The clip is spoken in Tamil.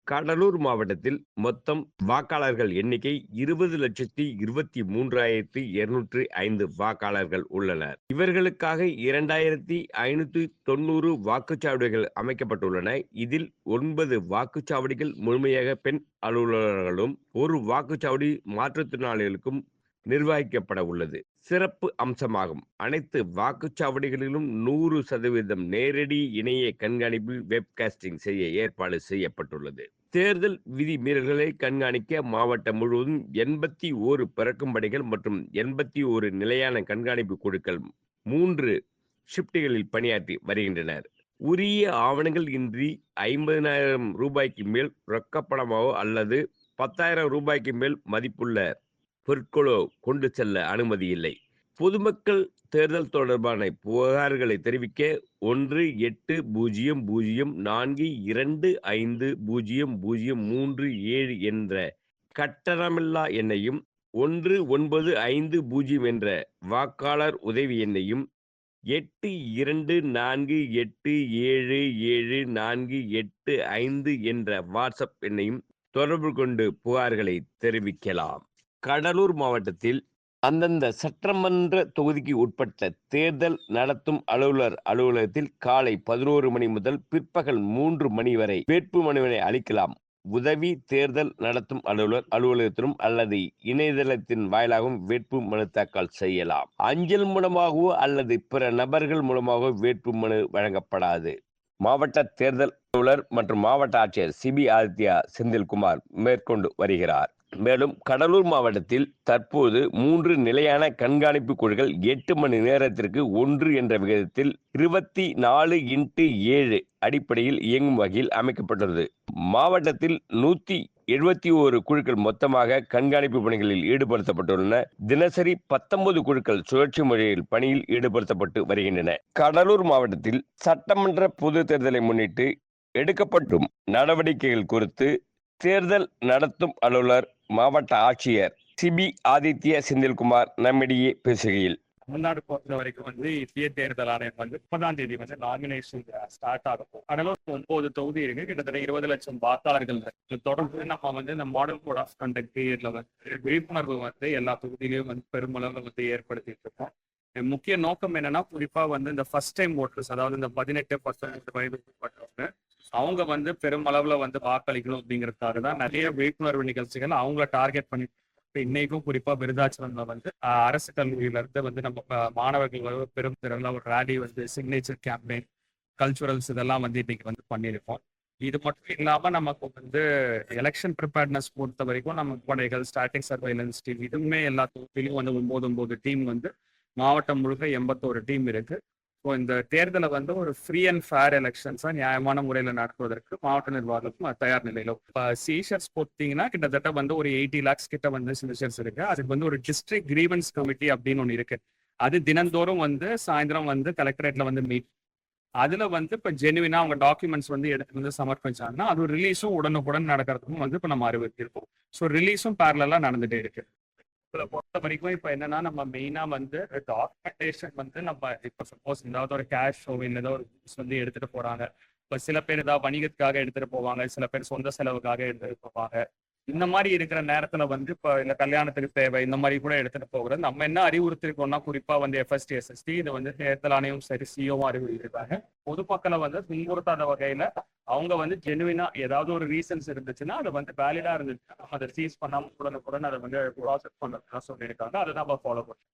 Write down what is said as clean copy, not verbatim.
கடலூர் மாவட்டத்தில் மொத்தம் வாக்காளர்கள் எண்ணிக்கை 20,23,205 வாக்காளர்கள் உள்ளனர். இவர்களுக்காக 2,590 வாக்குச்சாவடிகள் அமைக்கப்பட்டுள்ளன. இதில் 9 வாக்குச்சாவடிகள் முழுமையாக பெண் அலுவலர்களும், ஒரு வாக்குச்சாவடி மாற்றுத்திறனாளிகளுக்கும் நிர்வகிக்கப்பட உள்ளது. சிறப்பு அம்சமாகும். அனைத்து வாக்குச்சாவடிகளிலும் 100% நேரடி இணைய கண்காணிப்பு வெப்காஸ்டிங் செய்ய ஏற்பாடு செய்யப்பட்டுள்ளது. தேர்தல் விதி மீறல்களை கண்காணிக்க மாவட்டம் முழுவதும் 81 பிறக்கும் படைகள் மற்றும் 81 நிலையான கண்காணிப்பு குழுக்கள் 3 ஷிப்டுகளில் பணியாற்றி வருகின்றனர். உரிய ஆவணங்கள் இன்றி 50,000 ரூபாய்க்கு மேல் ரொக்கப்பணமாவோ அல்லது 10,000 ரூபாய்க்கு மேல் மதிப்புள்ள பொருட்களோ கொண்டு செல்ல அனுமதி இல்லை. பொதுமக்கள் தேர்தல் தொடர்பான புகார்களை தெரிவிக்க 1804250037 என்ற கட்டணமில்லா எண்ணையும், 1950 என்ற வாக்காளர் உதவி எண்ணையும், 8248774745 என்ற வாட்ஸ்அப் எண்ணையும் தொடர்பு கொண்டு புகார்களை தெரிவிக்கலாம். கடலூர் மாவட்டத்தில் அந்தந்த சட்டமன்ற தொகுதிக்கு உட்பட்ட தேர்தல் நடத்தும் அலுவலர் அலுவலகத்தில் காலை 11 மணி முதல் பிற்பகல் 3 மணி வரை வேட்புமனுவினை அளிக்கலாம். உதவி தேர்தல் நடத்தும் அலுவலர் அலுவலகத்திலும் அல்லது இணையதளத்தின் வாயிலாகவும் வேட்பு மனு தாக்கல் செய்யலாம். அஞ்சல் மூலமாகவோ அல்லது பிற நபர்கள் மூலமாகவோ வேட்புமனு வழங்கப்படாது. மாவட்ட தேர்தல் அலுவலர் மற்றும் மாவட்ட ஆட்சியர் சிபி ஆதித்யா செந்தில்குமார் மேற்கொண்டு வருகிறார். மேலும் கடலூர் மாவட்டத்தில் தற்போது 3 நிலையான கண்காணிப்பு குழுக்கள் 8 மணி நேரத்திற்கு 1 என்ற விகிதத்தில் 24x7 அடிப்படையில் இயங்கும் வகையில் அமைக்கப்பட்டுள்ளது. மாவட்டத்தில் 171 குழுக்கள் மொத்தமாக கண்காணிப்பு பணிகளில் ஈடுபடுத்தப்பட்டுள்ளன. தினசரி 19 குழுக்கள் சுழற்சி முறையில் பணியில் ஈடுபடுத்தப்பட்டு வருகின்றன. கடலூர் மாவட்டத்தில் சட்டமன்ற பொது தேர்தலை முன்னிட்டு எடுக்கப்படும் நடவடிக்கைகள் குறித்து தேர்தல் நடத்தும் அலுவலர் மாவட்ட ஆட்சியர் சிபி ஆதித்ய செந்தில்குமார் நம்மிடையே பேசுகையில், தமிழ்நாடு பொறுத்த வரைக்கும் இந்திய தேர்தல் ஆணையம் 30ஆம் தேதி நாமினேஷன் ஸ்டார்ட் ஆகும். கடலூர் 9 தொகுதி இருக்கு. கிட்டத்தட்ட 20 லட்சம் வாக்காளர்கள் தொடர்ந்து நம்ம இந்த மாடல் கோட் ஆஃப் கண்டக்ட் விழிப்புணர்வு எல்லா தொகுதியிலையும் பெருமளவு ஏற்படுத்திட்டு இருக்கோம். முக்கிய நோக்கம் என்னன்னா, குறிப்பா இந்த ஃபர்ஸ்ட் டைம் ஓட்டர்ஸ், அதாவது இந்த 18-19 வயது உட்பட்டவங்க, அவங்க பெருமளவுல வாக்களிக்கணும் அப்படிங்கிறதுக்காக தான் நிறைய விழிப்புணர்வு நிகழ்ச்சிகள் அவங்கள டார்கெட் பண்ணி இன்னைக்கும் குறிப்பா விருதாச்சலம்ல அரசு கல்லூரியில இருந்து நம்ம மாணவர்கள் பெரும் திறன்ல ஒரு ரேலி சிக்னேச்சர் கேம்பெயின், கல்ச்சுரல்ஸ் இதெல்லாம் இன்னைக்கு பண்ணியிருக்கோம். இது மட்டும் இல்லாம நமக்கு எலெக்ஷன் ப்ரிப்பேர்ட்னஸ் பொறுத்த வரைக்கும் நம்ம படைகள், ஸ்டாட்டிக் சர்வைலன்ஸ் டீம், இதுவுமே எல்லா தொகுதியிலும் 9 டீம் மாவட்டம் முழுக்க 81 டீம் இருக்கு. ஸோ இந்த தேர்தலை ஒரு ஃப்ரீ அண்ட் ஃபேர் எலெக்ஷன்ஸா நியாயமான முறையில் நடத்துவதற்கு மாவட்ட நிர்வாகத்துக்கும் தயார் நிலையில. இப்போ சீஷர்ஸ் பார்த்தீங்கன்னா கிட்டத்தட்ட ஒரு 80 lakhs கிட்ட சீஷர்ஸ் இருக்கு. அதுக்கு ஒரு டிஸ்ட்ரிக்ட் கிரீவன்ஸ் கமிட்டி அப்படின்னு ஒன்று இருக்கு. அது தினந்தோறும் சாயந்தரம் கலெக்டரேட்ல மீட். அதுல இப்ப ஜெனுவினா அவங்க டாக்குமெண்ட்ஸ் எடுத்து சமர்ப்பிச்சாங்கன்னா அது ரிலீஸும் உடனுக்குடன் நடக்கிறதுக்கும் இப்ப நம்ம அறிவுறுத்திருக்கோம். ஸோ ரிலீஸும் பேரலா நடந்துட்டே இருக்கு. பொறுத்த வரைக்கும் இப்ப என்னன்னா, நம்ம மெயினா டாக்குமெண்டேஷன் நம்ம இப்ப சப்போஸ் ஏதாவது ஒரு கேஷ் இல்லை ஏதாவது ஒரு புக்ஸ் எடுத்துட்டு போறாங்க. இப்ப சில பேர் ஏதாவது வணிகத்துக்காக எடுத்துட்டு போவாங்க, சில பேர் சொந்த செலவுக்காக எடுத்துட்டு போவாங்க. இந்த மாதிரி இருக்கிற நேரத்துல இப்ப இந்த கல்யாணத்துக்கு தேவை இந்த மாதிரி கூட எடுத்துட்டு போகிறது. நம்ம என்ன அறிவுறுத்திருக்கோம்னா, குறிப்பா எஃப்எஸ்டி எஸ்எஸ்டி இது தேர்தல் ஆணையம் சரி சிஓவும் அறிவுறுத்திருக்காங்க. பொதுமக்களை துன்புறுத்தாத வகையில அவங்க ஜெனுவினா ஏதாவது ஒரு ரீசன்ஸ் இருந்துச்சுன்னா அதை வேலிடா இருந்துச்சுன்னா அதை சீஸ் பண்ணாம உடனுக்குடன் அதை ப்ராசஸ் பண்றதுதான் சொல்லியிருக்காங்க. அதை நம்ம ஃபாலோ பண்ணுவோம்.